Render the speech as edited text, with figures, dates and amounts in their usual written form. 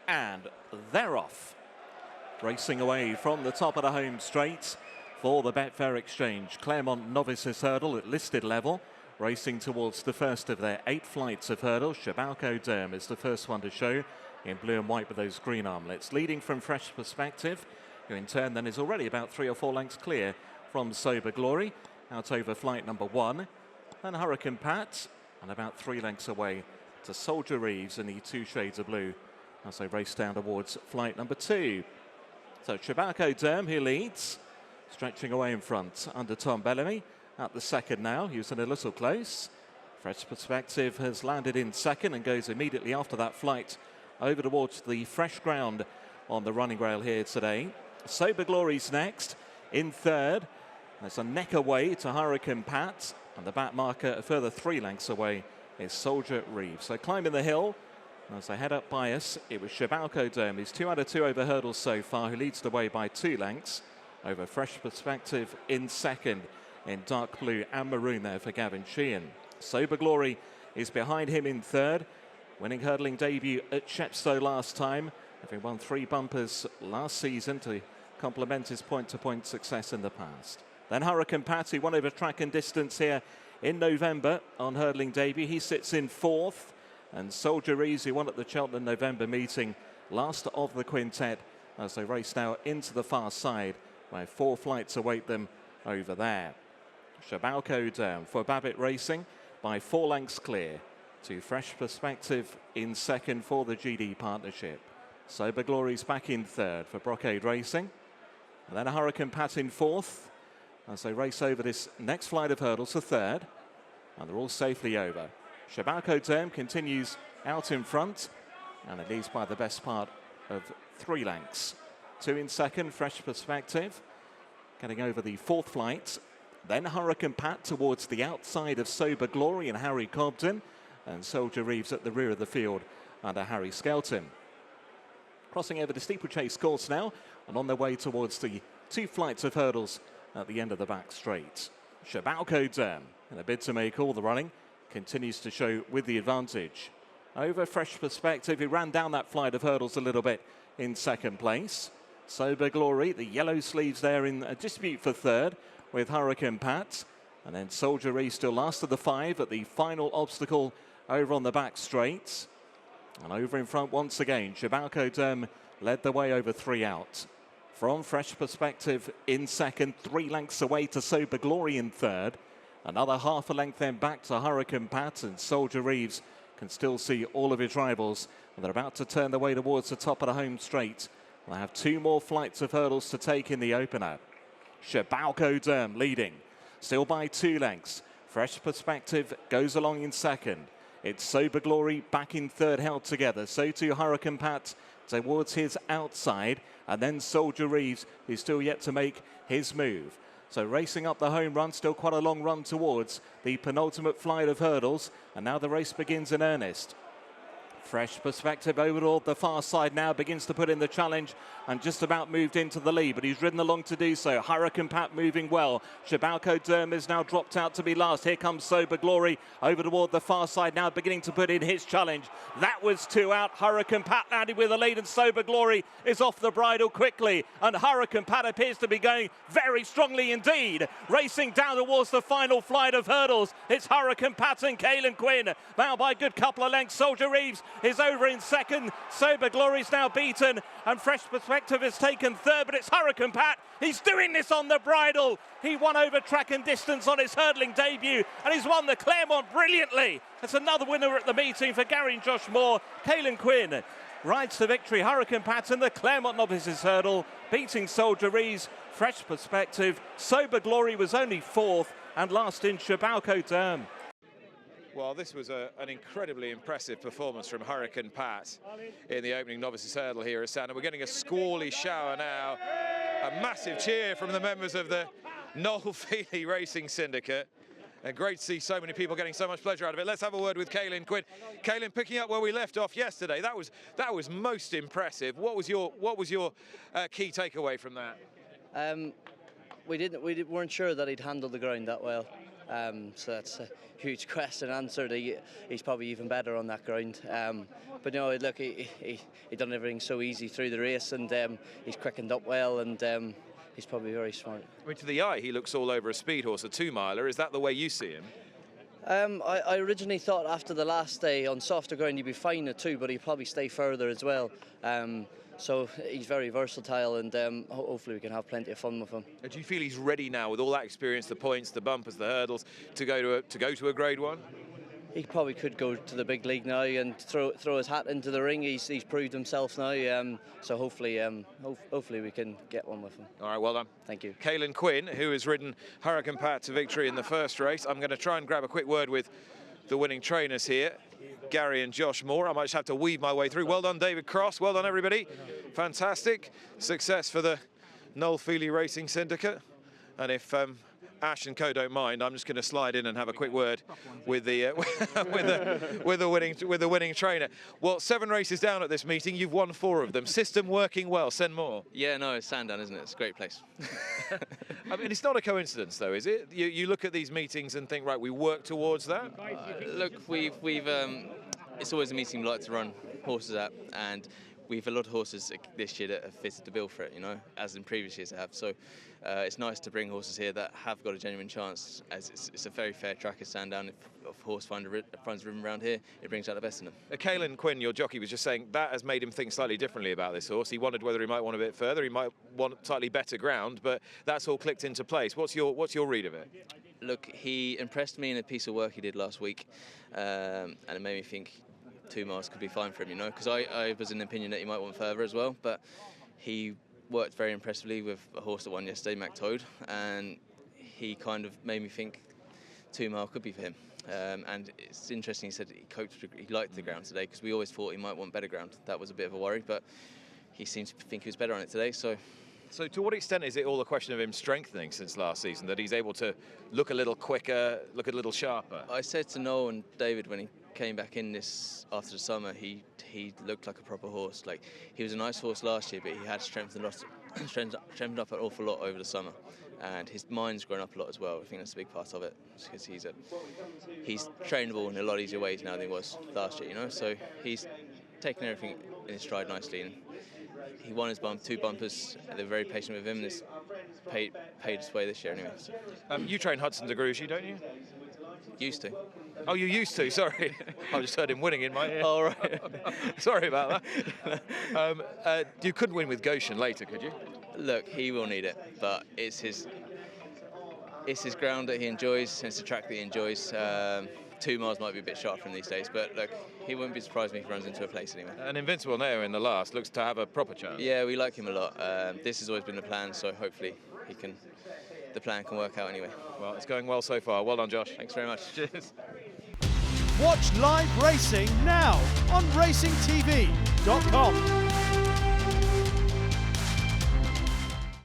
And they're off. Racing away from the top of the home straight for the Betfair Exchange. Claremont Novices hurdle at listed level. Racing towards the first of their 8 flights of hurdles. Shabalko Derm is the first one to show in blue and white with those green armlets. Leading from Fresh Perspective, who in turn then is already about 3 or 4 lengths clear from Sober Glory. Out over flight number 1. And Hurricane Pat, and about 3 lengths away to Soldier Reeves in the 2 shades of blue as they race down towards flight number 2. So Shabalko Derm, who leads, stretching away in front under Tom Bellamy. At the second now, he was in a little close. Fresh Perspective has landed in second and goes immediately after that flight over towards the fresh ground on the running rail here today. Sober Glory's next in third. That's a neck away to Hurricane Pat, and the back marker a further 3 lengths away is Soldier Reeves. So climbing the hill as they head up by us, it was Shabalko Derm. He's 2 out of 2 over hurdles so far, who leads the way by 2 lengths over Fresh Perspective in second in dark blue and maroon there for Gavin Sheehan. Sober Glory is behind him in third, winning hurdling debut at Chepstow last time, having won 3 bumpers last season to complement his point-to-point success in the past. Then Hurricane Pat, who won over track and distance here in November on hurdling debut. He sits in 4th. And Soldier Reeves, who won at the Cheltenham November meeting, last of the quintet as they race now into the far side where 4 flights await them over there. Shabalko Derm for Babbitt Racing by 4 lengths clear to Fresh Perspective in second for the GD partnership. Sober Glory's back in third for Brocade Racing. And then a Hurricane Pat in 4th as they race over this next flight of hurdles to third. And they're all safely over. Shabalko Derm continues out in front, and it leads by the best part of 3 lengths. 2 in second, Fresh Perspective, getting over the 4th flight. Then Hurricane Pat towards the outside of Sober Glory and Harry Cobden, and Soldier Reeves at the rear of the field under Harry Skelton. Crossing over the steeplechase course now, and on their way towards the 2 flights of hurdles at the end of the back straight. Shabalko Derm, in a bid to make all the running, continues to show with the advantage. Over Fresh Perspective, he ran down that flight of hurdles a little bit in second place. Sober Glory, the yellow sleeves there in a dispute for third with Hurricane Pat. And then Soldier Reeves still last of the 5 at the final obstacle over on the back straight. And over in front once again, Shabalko Derm led the way over 3 out. From Fresh Perspective in second, 3 lengths away to Sober Glory in third. Another half a length then back to Hurricane Pat, and Soldier Reeves can still see all of his rivals. And they're about to turn their way towards the top of the home straight. They have 2 more flights of hurdles to take in the opener. Shabalko Derm leading, still by 2 lengths. Fresh Perspective goes along in second. It's Sober Glory back in third, held together. So too Hurricane Pat towards his outside. And then Soldier Reeves, who's still yet to make his move. So racing up the home run, still quite a long run towards the penultimate flight of hurdles. And now the race begins in earnest. Fresh Perspective over to the far side now, begins to put in the challenge and just about moved into the lead, but he's ridden along to do so. Hurricane Pat moving well. Shabalko Derm is now dropped out to be last. Here comes Sober Glory over toward the far side now, beginning to put in his challenge. That was 2 out. Hurricane Pat landed with the lead, and Sober Glory is off the bridle quickly. And Hurricane Pat appears to be going very strongly indeed. Racing down towards the final flight of hurdles. It's Hurricane Pat and Caelan Quinn. Now by a good couple of lengths. Soldier Reeves is over in second. Sober Glory's now beaten, and Fresh Perspective has taken third, but it's Hurricane Pat. He's doing this on the bridle. He won over track and distance on his hurdling debut, and he's won the Claremont brilliantly. That's another winner at the meeting for Gary and Josh Moore. Caelan Quinn rides to victory. Hurricane Pat in the Claremont Novices hurdle, beating Soldier Reeves. Fresh Perspective. Sober Glory was only 4th, and last in Shabalko Derm. Well, this was an incredibly impressive performance from Hurricane Pat in the opening Novices hurdle here at Sandown. We're getting a squally shower now. A massive cheer from the members of the Noel Feely Racing Syndicate. And great to see so many people getting so much pleasure out of it. Let's have a word with Caelan Quinn. Caelan, picking up where we left off yesterday, that was most impressive. What was your key takeaway from that? We weren't sure that he'd handle the ground that well. So that's a huge question answered. He's probably even better on that ground. But no, look, he done everything so easy through the race, and he's quickened up well, and he's probably very smart. I mean, to the eye, he looks all over a speed horse, a 2-miler. Is that the way you see him? I originally thought after the last day on softer ground he'd be fine at 2, but he'd probably stay further as well. So he's very versatile, and hopefully we can have plenty of fun with him. Do you feel he's ready now with all that experience, the points, the bumpers, the hurdles, to go to a Grade 1? He probably could go to the big league now and throw his hat into the ring. He's proved himself now, so hopefully we can get one with him. All right, well done. Thank you. Caelan Quinn, who has ridden Hurricane Pat to victory in the first race. I'm going to try and grab a quick word with the winning trainers here, Gary and Josh Moore. I might just have to weave my way through. Well done, David Cross. Well done, everybody. Fantastic success for the Noel Feely Racing Syndicate. And if Ash and Co don't mind, I'm just going to slide in and have a quick word with the with the winning trainer. Well, 7 races down at this meeting. You've won 4 of them. System working well. Send more. Yeah, no, it's Sandown, isn't it? It's a great place. I mean, it's not a coincidence, though, is it? You look at these meetings and think, right, we work towards that. Look, we've it's always a meeting we like to run horses at, and we've a lot of horses this year that have fitted the bill for it, you know, as in previous years have. So it's nice to bring horses here that have got a genuine chance, as it's a very fair track at Sandown. If a horse finds a rhythm around here, it brings out the best in them. Caelan Quinn, your jockey, was just saying that has made him think slightly differently about this horse. He wondered whether he might want a bit further, he might want slightly better ground, but that's all clicked into place. What's your read of it? Look, he impressed me in a piece of work he did last week, and it made me think 2 miles could be fine for him, you know, because I was in the opinion that he might want further as well, but he worked very impressively with a horse that won yesterday, Macktoad, and he kind of made me think 2 mile could be for him. And it's interesting, he said he liked the ground today, because we always thought he might want better ground. That was a bit of a worry, but he seemed to think he was better on it today. So to what extent is it all a question of him strengthening since last season, that he's able to look a little quicker, look a little sharper? I said to Noel and David when he came back in this after the summer, he looked like a proper horse. Like, he was a nice horse last year, but he had strengthened up an awful lot over the summer, and his mind's grown up a lot as well. I think that's a big part of it, because he's trainable in a lot easier ways now than he was last year, you know. So he's taken everything in his stride nicely, and he won his 2 bumpers, and they're very patient with him, and it's paid its way this year anyway. So. You train Hudson de Grugy, don't you? Used to. Oh, you used to, sorry. I just heard him winning in my ear. Oh, right. Sorry about that. You couldn't win with Goshen later, could you? Look, he will need it, but it's his ground that he enjoys, and it's the track that he enjoys. 2 miles might be a bit sharp for him these days, but look, he wouldn't be surprised if he runs into a place anyway. An Invincible Neo in the last looks to have a proper chance. Yeah, we like him a lot. This has always been the plan, so hopefully the plan can work out anyway. Well, it's going well so far. Well done, Josh. Thanks very much. Cheers. Watch live racing now on racingtv.com.